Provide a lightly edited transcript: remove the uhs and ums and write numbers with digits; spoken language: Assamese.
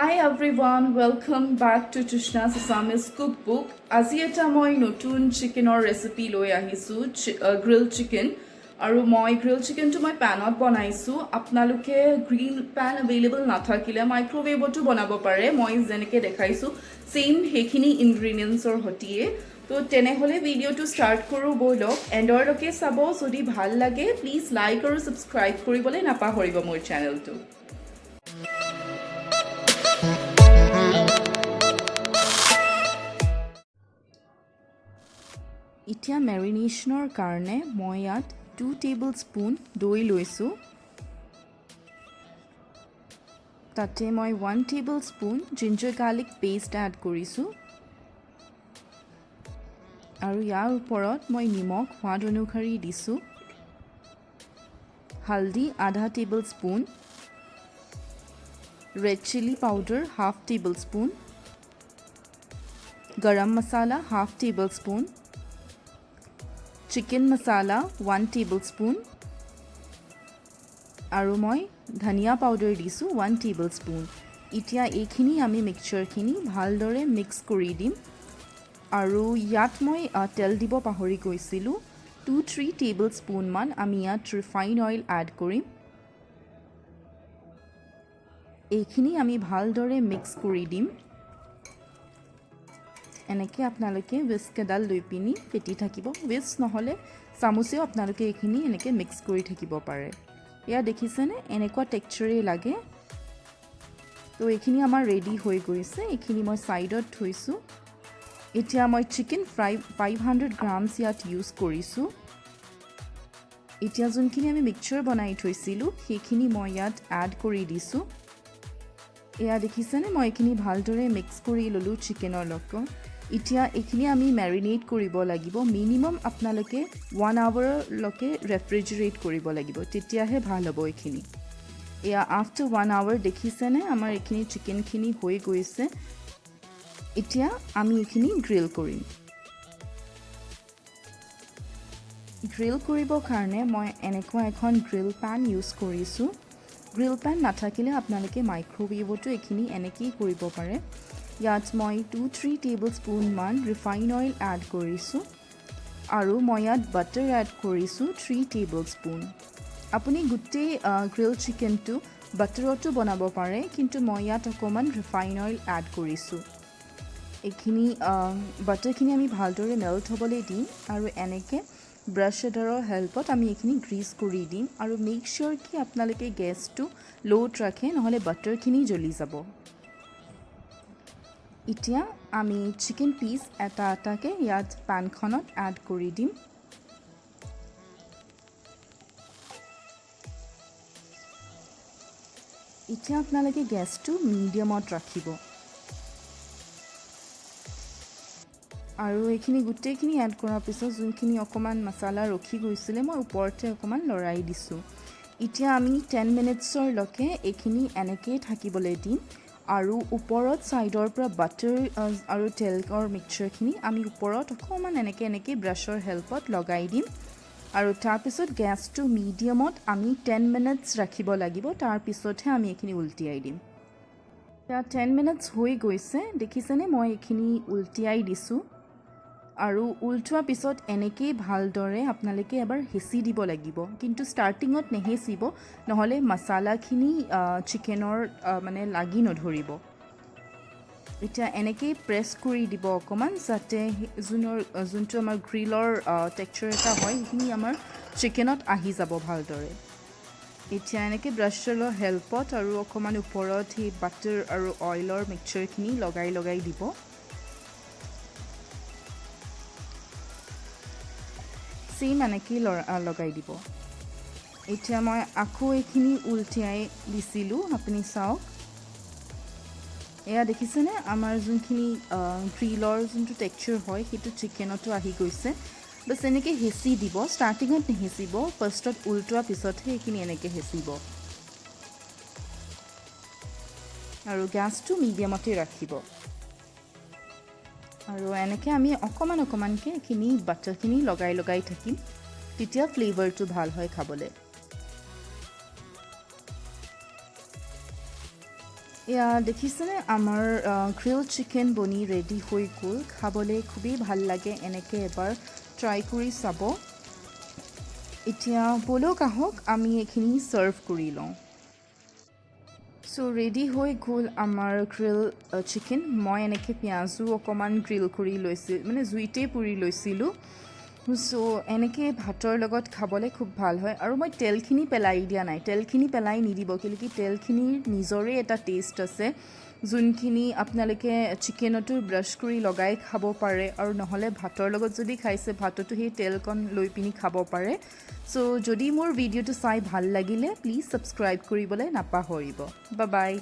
Hi everyone, welcome back to Trishna's Assamese cookbook. আজি এটা মই নতুন চিকেনৰ ৰেচিপি লৈ আহিছোঁ গ্ৰিল চিকেন আৰু মই গ্ৰিল চিকেনটো মই পেনত বনাইছোঁ আপোনালোকে গ্ৰিল পেন এভেইলেবল নাথাকিলে মাইক্ৰৱেভতো বনাব পাৰে মই যেনেকৈ দেখাইছোঁ সেম সেইখিনি ইনগ্ৰিডিয়েণ্টছৰ সৈতে তো তেনেহ'লে ভিডিঅ'টো ষ্টাৰ্ট কৰোঁ ব'লক এণ্ডৰলৈকে চাব যদি ভাল লাগে প্লিজ লাইক আৰু ছাবস্ক্ৰাইব কৰিবলৈ নাপাহৰিব মোৰ চেনেলটো এতিয়া মেৰিনেশ্যনৰ কাৰণে মই ইয়াত 2 টেবল স্পুন দৈ লৈছোঁ তাতে মই 1 tablespoon ginger garlic paste add কৰিছোঁ আৰু ইয়াৰ ওপৰত মই নিমখ সোৱাদ অনুসৰি দিছোঁ হালধি আধা tablespoon red chilli powder half tablespoon গৰম মছলা হাফ টেবল স্পুন চিকেন মছলা 1 টেবল স্পুন আৰু মই ধনিয়া পাউডাৰ দিছোঁ 1 টেবল স্পুন এতিয়া এইখিনি আমি মিক্সচাৰখিনি ভালদৰে মিক্স কৰি দিম আৰু ইয়াত মই তেল দিব পাহৰি গৈছিলোঁ 2-3 টেবল স্পুনমান আমি ইয়াত ৰিফাইন অইল এড কৰিম এইখিনি আমি ভালদৰে মিক্স কৰি দিম এনেকৈ আপোনালোকে whisk এডাল লৈ পিনি ফেটি থাকিব whisk নহ'লে চামুচেও আপোনালোকে এইখিনি এনেকৈ মিক্স কৰি থাকিব পাৰে এয়া দেখিছেনে এনেকুৱা টেক্সচাৰেই লাগে তো এইখিনি আমাৰ ৰেডি হৈ গৈছে এইখিনি মই ছাইডত থৈছোঁ এতিয়া মই চিকেন ফ্ৰাই 500 গ্ৰামছ ইয়াত ইউজ কৰিছোঁ এতিয়া যোনখিনি আমি মিক্সচাৰ বনাই থৈছিলোঁ সেইখিনি মই ইয়াত এড কৰি দিছোঁ এয়া দেখিছেনে মই এইখিনি ভালদৰে মিক্স কৰি ল'লোঁ চিকেনৰ লগত এতিয়া এইখিনি আমি মেৰিনেট কৰিব লাগিব মিনিমাম আপোনালোকে 1 আৱাৰলৈকে ৰেফ্ৰিজাৰেট কৰিব লাগিব তেতিয়াহে ভাল হ'ব এইখিনি এয়া আফটাৰ 1 আৱাৰ দেখিছেনে আমাৰ এইখিনি চিকেনখিনি হৈ গৈছে এতিয়া আমি এইখিনি গ্ৰিল কৰিম গ্ৰিল কৰিবৰ কাৰণে মই এনেকুৱা এখন গ্ৰিল পেন ইউজ কৰিছোঁ গ্ৰিল পেন নাথাকিলে আপোনালোকে মাইক্ৰৱেভতো এইখিনি এনেকেই কৰিব পাৰে ইয়াত মই 2-3 টেবল স্পুনমান ৰিফাইন অইল এড কৰিছোঁ আৰু মই ইয়াত বাটাৰ এড কৰিছোঁ 3 টেবল স্পুন আপুনি গোটেই গ্ৰিল চিকেনটো বাটাৰতো বনাব পাৰে কিন্তু মই ইয়াত অকণমান ৰিফাইন অইল এড কৰিছোঁ এইখিনি বাটাৰখিনি আমি ভালদৰে মেল্ট হ'বলৈ দিম আৰু এনেকৈ ব্ৰাছ এডাৰৰ হেল্পত আমি এইখিনি গ্ৰীজ কৰি দিম আৰু মেক চিয়'ৰ কি আপোনালোকে গেছটো ল'ত ৰাখে নহ'লে বাটাৰখিনি জ্বলি যাব এতিয়া আমি চিকেন পিচ এটা এটাকৈ ইয়াত পেনখনত এড কৰি দিম এতিয়া আপোনালোকে গেছটো মিডিয়ামত ৰাখিব আৰু এইখিনি গোটেইখিনি এড কৰাৰ পিছত যোনখিনি অকণমান মছলা ৰখি গৈছিলে মই ওপৰতে অকণমান লৰাই দিছোঁ এতিয়া আমি 10 মিনিটছৰলৈকে এইখিনি এনেকৈয়ে থাকিবলৈ দিম আৰু ওপৰত ছাইডৰ পৰা বাটাৰ আৰু তেলৰ মিক্সচাৰখিনি আমি ওপৰত অকণমান এনেকৈ ব্ৰাছৰ হেল্পত লগাই দিম আৰু তাৰপিছত গেছটো মিডিয়ামত আমি 10 মিনিটছ ৰাখিব লাগিব তাৰপিছতহে আমি এইখিনি উলটিয়াই দিম এতিয়া 10 মিনিটছ হৈ গৈছে দেখিছেনে মই এইখিনি উলটিয়াই দিছোঁ আৰু উলটোৱাৰ পিছত এনেকৈ ভালদৰে আপোনালোকে এবাৰ হেঁচি দিব লাগিব কিন্তু ষ্টাৰ্টিঙত নেহেঁচিব নহ'লে মছলাখিনি চিকেনৰ মানে লাগি নধৰিব এতিয়া এনেকৈ প্ৰেছ কৰি দিব অকণমান যাতে যোনটো আমাৰ গ্ৰিলৰ টেক্সচাৰ এটা হয় সেইখিনি আমাৰ চিকেনত আহি যাব ভালদৰে এতিয়া এনেকৈ ব্ৰাছৰ হেল্পত আৰু অকণমান ওপৰত সেই বাটাৰ আৰু অইলৰ মিক্সচাৰখিনি লগাই দিব চেম এনেকৈ লগাই দিব এতিয়া মই আকৌ এইখিনি উলটিয়াই দিছিলোঁ আপুনি চাওক এয়া দেখিছেনে আমাৰ যোনখিনি গ্ৰিলৰ যোনটো টেক্সচাৰ হয় সেইটো চিকেনতো আহি গৈছে বাছ এনেকৈ হেঁচি দিব ষ্টাৰ্টিঙত নেহেঁচিব ফাৰ্ষ্টত উলটোৱাৰ পিছতহে এইখিনি এনেকৈ হেঁচিব আৰু গেছটো মিডিয়ামতে ৰাখিব আৰু এনেকৈ আমি অকণমানকৈ এইখিনি বাটাৰখিনি লগাই থাকিম তেতিয়া ফ্লেভাৰটো ভাল হয় খাবলৈ এয়া দেখিছেনে আমাৰ গ্ৰিল চিকেন বনি ৰেডি হৈ গ'ল। খাবলৈ খুবেই ভাল লাগে, এনেকৈ এবাৰ ট্ৰাই কৰি চাব। এতিয়া বলক আহক আমি এইখিনি ছাৰ্ভ কৰি লওঁ। চ' ৰেডি হৈ গ'ল আমাৰ গ্ৰিল চিকেন। মই এনেকৈ পিঁয়াজো অকণমান গ্ৰিল কৰি লৈছিলোঁ, মানে জুইতেই পুৰি লৈছিলোঁ। চ' এনেকৈ ভাতৰ লগত খাবলৈ খুব ভাল হয়। আৰু মই তেলখিনি পেলাই দিয়া নাই, তেলখিনি পেলাই নিদিব, কিয়কি তেলখিনিৰ নিজৰে এটা টেষ্ট আছে, যোনখিনি আপোনালোকে চিকেনতো ব্ৰাছ কৰি লগাই খাব পাৰে, আৰু নহ'লে ভাতৰ লগত যদি খাইছে ভাততো সেই তেলকণ লৈ পিনি খাব পাৰে। চ' যদি মোৰ ভিডিঅ'টো চাই ভাল লাগিলে প্লিজ ছাবস্ক্ৰাইব কৰিবলৈ নাপাহৰিব। Bye bye.